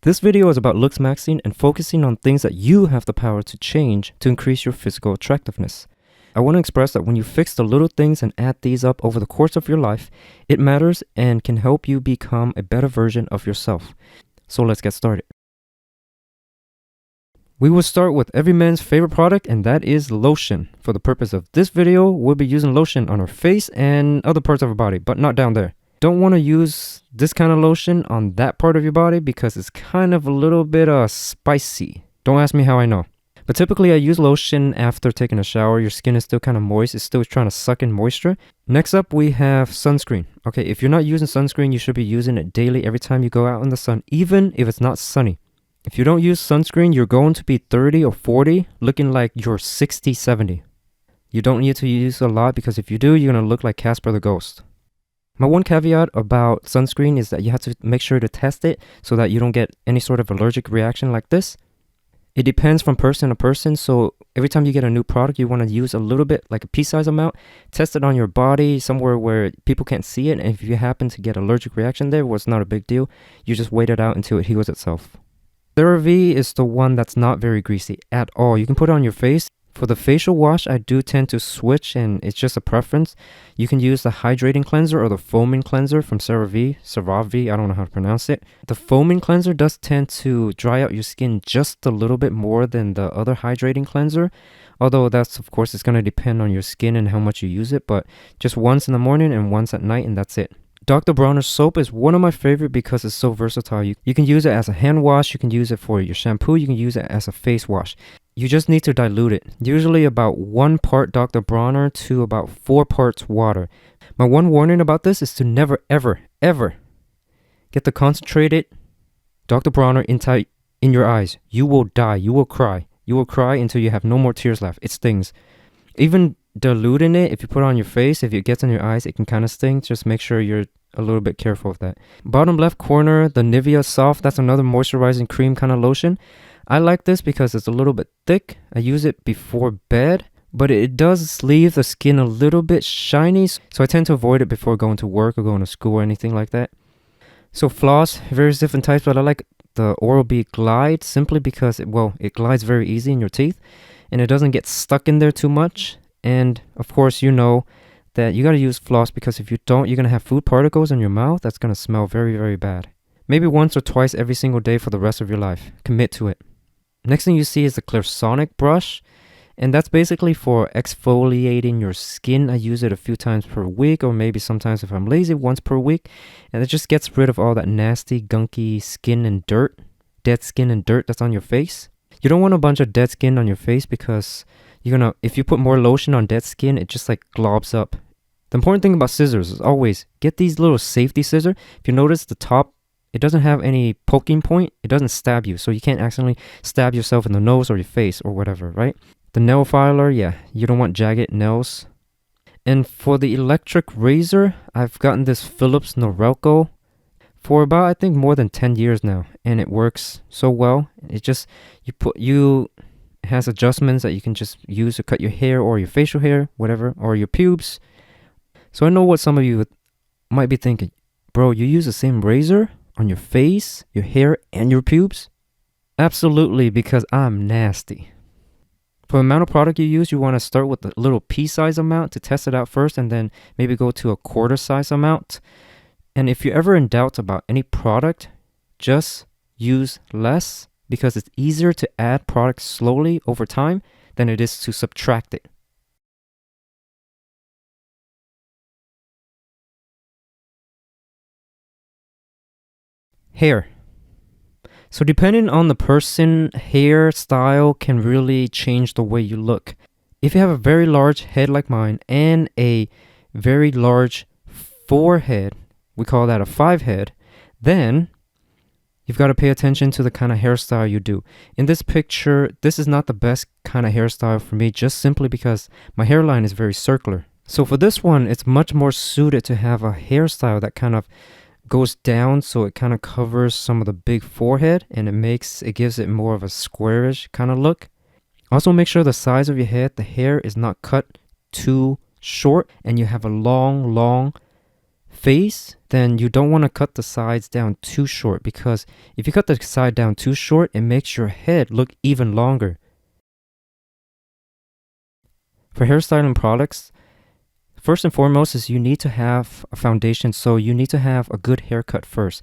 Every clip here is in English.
This video is about Looksmaxing and focusing on things that you have the power to change to increase your physical attractiveness. I want to express that when you fix the little things and add these up over the course of your life, it matters and can help you become a better version of yourself. So let's get started. We will start with every man's favorite product, and that is lotion. For the purpose of this video, we'll be using lotion on our face and other parts of our body, but not down there. Don't want to use this kind of lotion on that part of your body because it's kind of a little bit spicy. Don't ask me how I know. But typically I use lotion after taking a shower. Your skin is still kind of moist. It's still trying to suck in moisture. Next up, we have sunscreen. Okay, if you're not using sunscreen, you should be using it daily every time you go out in the sun, even if it's not sunny. If you don't use sunscreen, you're going to be 30 or 40 looking like you're 60, 70. You don't need to use a lot because if you do, you're going to look like Casper the Ghost. My one caveat about sunscreen is that you have to make sure to test it so that you don't get any sort of allergic reaction like this. It depends from person to person, so every time you get a new product, you want to use a little bit, like a pea-size amount. Test it on your body somewhere where people can't see it, and if you happen to get allergic reaction there, well, it's not a big deal. You just wait it out until it heals itself. CeraVe is the one that's not very greasy at all. You can put it on your face. For the facial wash, I do tend to switch, and it's just a preference. You can use the hydrating cleanser or the foaming cleanser from CeraVe. I don't know how to pronounce it. The foaming cleanser does tend to dry out your skin just a little bit more than the other hydrating cleanser. Although that's, of course, it's going to depend on your skin and how much you use it. But just once in the morning and once at night, and that's it. Dr. Bronner's soap is one of my favorite because it's so versatile. You can use it as a hand wash, you can use it for your shampoo, you can use it as a face wash. You just need to dilute it. Usually about 1 part Dr. Bronner to about 4 parts water. My one warning about this is to never, ever, ever get the concentrated Dr. Bronner in your eyes. You will die. You will cry. You will cry until you have no more tears left. It stings. Even diluting it, if you put it on your face, if it gets in your eyes, it can kind of sting. Just make sure you're a little bit careful of that. Bottom left corner, the Nivea Soft, that's another moisturizing cream kind of lotion. I like this because it's a little bit thick. I use it before bed, but it does leave the skin a little bit shiny, so I tend to avoid it before going to work or going to school or anything like that. So floss, various different types, but I like the Oral-B Glide simply because it glides very easy in your teeth and it doesn't get stuck in there too much. And of course, you know that you got to use floss because if you don't, you're going to have food particles in your mouth. That's going to smell very, very bad. Maybe once or twice every single day for the rest of your life. Commit to it. Next thing you see is the Clairsonic brush. And that's basically for exfoliating your skin. I use it a few times per week, or maybe sometimes if I'm lazy, once per week. And it just gets rid of all that nasty, gunky skin and dirt, dead skin and dirt that's on your face. You don't want a bunch of dead skin on your face because if you put more lotion on dead skin, it just like globs up. The important thing about scissors is always get these little safety scissors. If you notice the top, it doesn't have any poking point. It doesn't stab you, so you can't accidentally stab yourself in the nose or your face or whatever, right? The nail filer, yeah, you don't want jagged nails. And for the electric razor, I've gotten this Philips Norelco for about, I think, more than 10 years now, and it works so well. It just, it has adjustments that you can just use to cut your hair or your facial hair, whatever, or your pubes. So I know what some of you might be thinking, bro, you use the same razor on your face, your hair, and your pubes? Absolutely, because I'm nasty. For the amount of product you use, you want to start with a little pea-size amount to test it out first, and then maybe go to a quarter-size amount. And if you're ever in doubt about any product, just use less because it's easier to add products slowly over time than it is to subtract it. Hair. So depending on the person, hairstyle can really change the way you look. If you have a very large head like mine and a very large forehead, we call that a 5 head, then you've got to pay attention to the kind of hairstyle you do. In this picture, this is not the best kind of hairstyle for me, just simply because my hairline is very circular. So for this one, it's much more suited to have a hairstyle that kind of goes down, so it kind of covers some of the big forehead, and it gives it more of a squarish kind of look. Also, make sure the size of your head, the hair is not cut too short, and you have a long face, then you don't want to cut the sides down too short, because if you cut the side down too short, it makes your head look even longer. For hairstyling products, first and foremost is you need to have a foundation, so you need to have a good haircut first.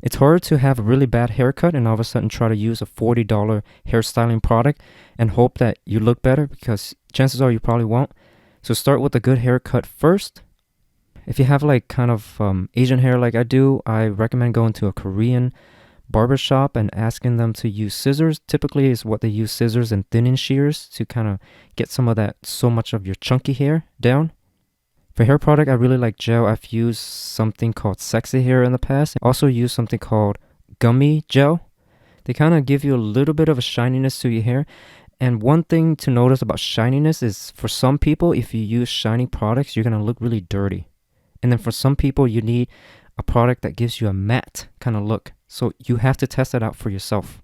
It's hard to have a really bad haircut and all of a sudden try to use a $40 hairstyling product and hope that you look better, because chances are you probably won't. So start with a good haircut first. If you have like kind of Asian hair like I do, I recommend going to a Korean barbershop and asking them to use scissors. Typically is what they use, scissors and thinning shears, to kind of get some of that, so much of your chunky hair down. For hair product, I really like gel. I've used something called Sexy Hair in the past. I also use something called Gummy Gel. They kind of give you a little bit of a shininess to your hair. And one thing to notice about shininess is, for some people, if you use shiny products, you're going to look really dirty. And then for some people, you need a product that gives you a matte kind of look. So you have to test it out for yourself.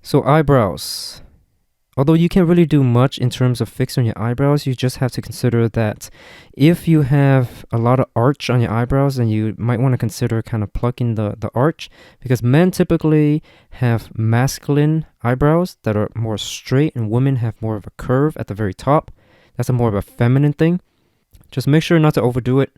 So eyebrows. Although you can't really do much in terms of fixing your eyebrows, you just have to consider that if you have a lot of arch on your eyebrows, then you might want to consider kind of plucking the arch, because men typically have masculine eyebrows that are more straight and women have more of a curve at the very top. That's a more of a feminine thing. Just make sure not to overdo it.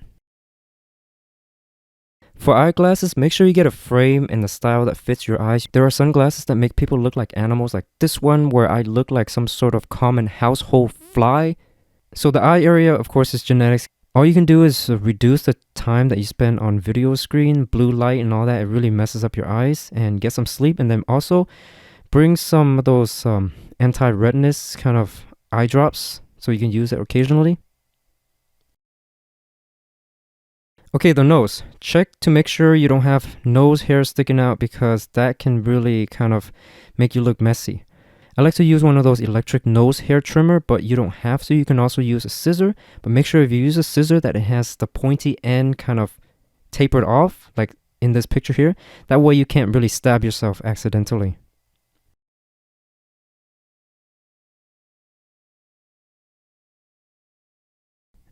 For eyeglasses, make sure you get a frame and the style that fits your eyes. There are sunglasses that make people look like animals, like this one where I look like some sort of common household fly. So the eye area, of course, is genetics. All you can do is reduce the time that you spend on video screen, blue light and all that. It really messes up your eyes, and get some sleep. And then also bring some of those anti-redness kind of eye drops so you can use it occasionally. Okay, the nose. Check to make sure you don't have nose hair sticking out, because that can really kind of make you look messy. I like to use one of those electric nose hair trimmer, but you don't have to. You can also use a scissor, but make sure if you use a scissor that it has the pointy end kind of tapered off, like in this picture here. That way you can't really stab yourself accidentally.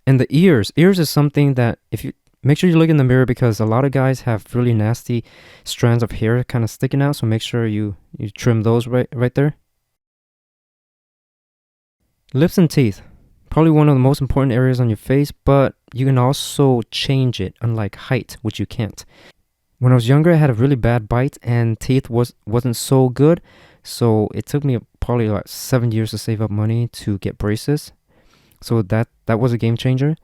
And the ears. Ears is something that if you make sure you look in the mirror, because a lot of guys have really nasty strands of hair kind of sticking out. So make sure you trim those right there. Lips and teeth. Probably one of the most important areas on your face, but you can also change it, unlike height, which you can't. When I was younger, I had a really bad bite and teeth wasn't so good. So it took me probably like 7 years to save up money to get braces. So that was a game changer.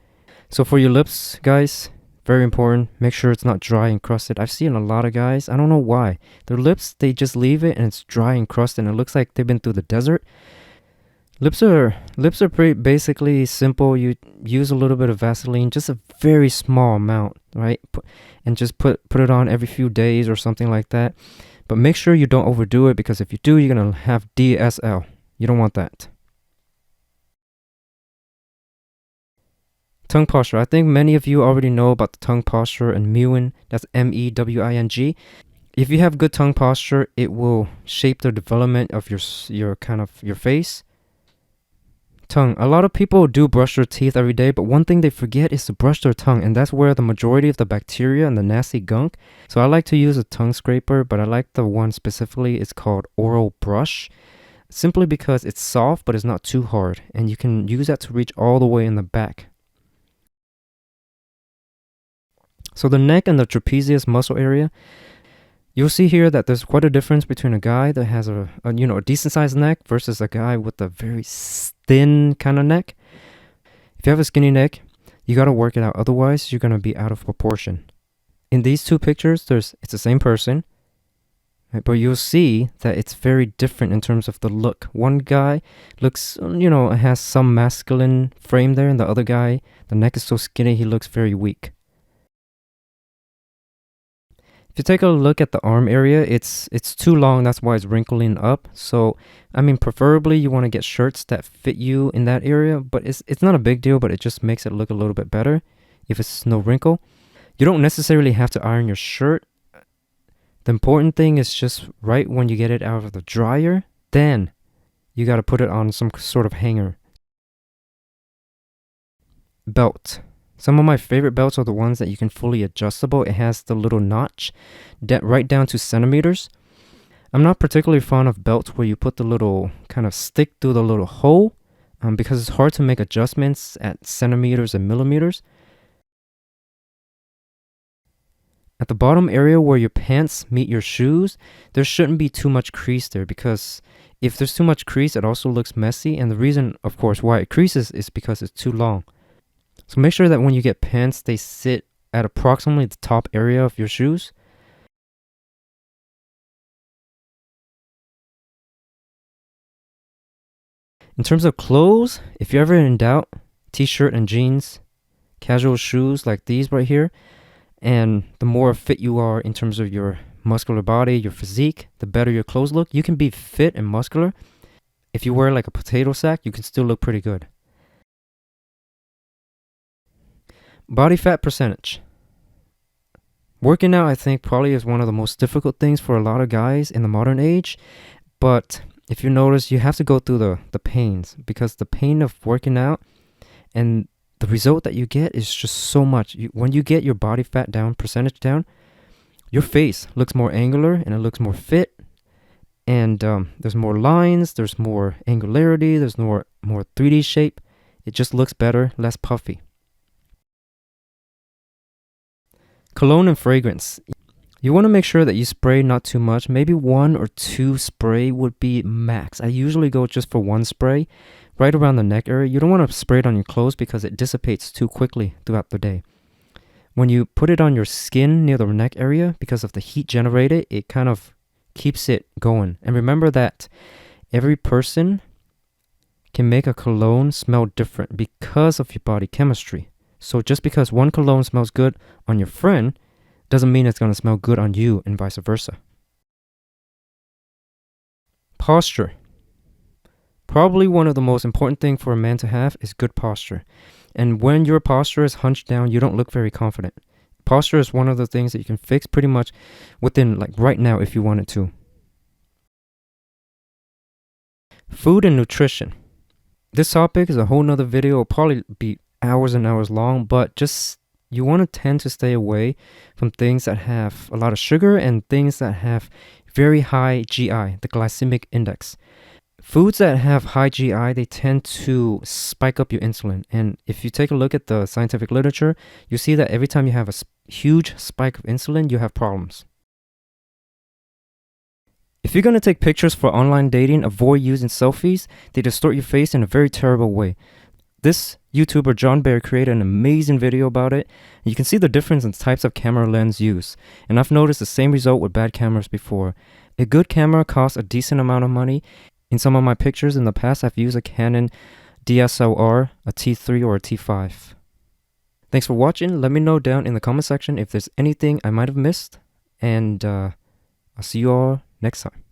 So for your lips, guys, very important. Make sure it's not dry and crusted. I've seen a lot of guys, I don't know why, their lips, they just leave it and it's dry and crusted and it looks like they've been through the desert. Lips are pretty basically simple. You use a little bit of Vaseline, just a very small amount, right? And just put it on every few days or something like that. But make sure you don't overdo it, because if you do, you're going to have DSL. You don't want that. Tongue posture. I think many of you already know about the tongue posture and mewing. That's MEWING. If you have good tongue posture, it will shape the development of your face. Tongue. A lot of people do brush their teeth every day, but one thing they forget is to brush their tongue, and that's where the majority of the bacteria and the nasty gunk. So I like to use a tongue scraper, but I like the one specifically. It's called Oral Brush, simply because it's soft but it's not too hard, and you can use that to reach all the way in the back. So the neck and the trapezius muscle area, you'll see here that there's quite a difference between a guy that has a decent sized neck versus a guy with a very thin kind of neck. If you have a skinny neck, you got to work it out. Otherwise, you're going to be out of proportion. In these two pictures, it's the same person, right? But you'll see that it's very different in terms of the look. One guy looks, has some masculine frame there, and the other guy, the neck is so skinny, he looks very weak. If you take a look at the arm area, it's too long. That's why it's wrinkling up. So, preferably you want to get shirts that fit you in that area, but it's not a big deal, but it just makes it look a little bit better if it's no wrinkle. You don't necessarily have to iron your shirt. The important thing is just right when you get it out of the dryer, then you got to put it on some sort of hanger. Belt. Some of my favorite belts are the ones that you can fully adjustable. It has the little notch right down to centimeters. I'm not particularly fond of belts where you put the little kind of stick through the little hole because it's hard to make adjustments at centimeters and millimeters. At the bottom area where your pants meet your shoes, there shouldn't be too much crease there, because if there's too much crease, it also looks messy. And the reason, of course, why it creases is because it's too long. So make sure that when you get pants, they sit at approximately the top area of your shoes. In terms of clothes, if you're ever in doubt, t-shirt and jeans, casual shoes like these right here, and the more fit you are in terms of your muscular body, your physique, the better your clothes look. You can be fit and muscular. If you wear like a potato sack, you can still look pretty good. Body fat percentage. Working out, I think, probably is one of the most difficult things for a lot of guys in the modern age. But if you notice, you have to go through the pains, because the pain of working out and the result that you get is just so much. When you get your body fat down, percentage down, your face looks more angular and it looks more fit. And there's more lines, there's more angularity, there's more 3D shape. It just looks better, less puffy. Cologne and fragrance. You want to make sure that you spray not too much. Maybe 1 or 2 spray would be max. I usually go just for 1 spray right around the neck area. You don't want to spray it on your clothes because it dissipates too quickly throughout the day. When you put it on your skin near the neck area, because of the heat generated, it kind of keeps it going. And remember that every person can make a cologne smell different because of your body chemistry. So just because one cologne smells good on your friend doesn't mean it's going to smell good on you, and vice versa. Posture. Probably one of the most important things for a man to have is good posture. And when your posture is hunched down, you don't look very confident. Posture is one of the things that you can fix pretty much within, like, right now if you wanted to. Food and nutrition. This topic is a whole nother video. It'll probably be hours and hours long, but just you want to tend to stay away from things that have a lot of sugar and things that have very high GI, the glycemic index. Foods that have high GI, they tend to spike up your insulin. And if you take a look at the scientific literature, you see that every time you have a huge spike of insulin, you have problems. If you're going to take pictures for online dating, avoid using selfies. They distort your face in a very terrible way. This YouTuber John Bear created an amazing video about it. You can see the difference in types of camera lens used. And I've noticed the same result with bad cameras before. A good camera costs a decent amount of money. In some of my pictures in the past, I've used a Canon DSLR, a T3 or a T5. Thanks for watching. Let me know down in the comment section if there's anything I might have missed. And I'll see you all next time.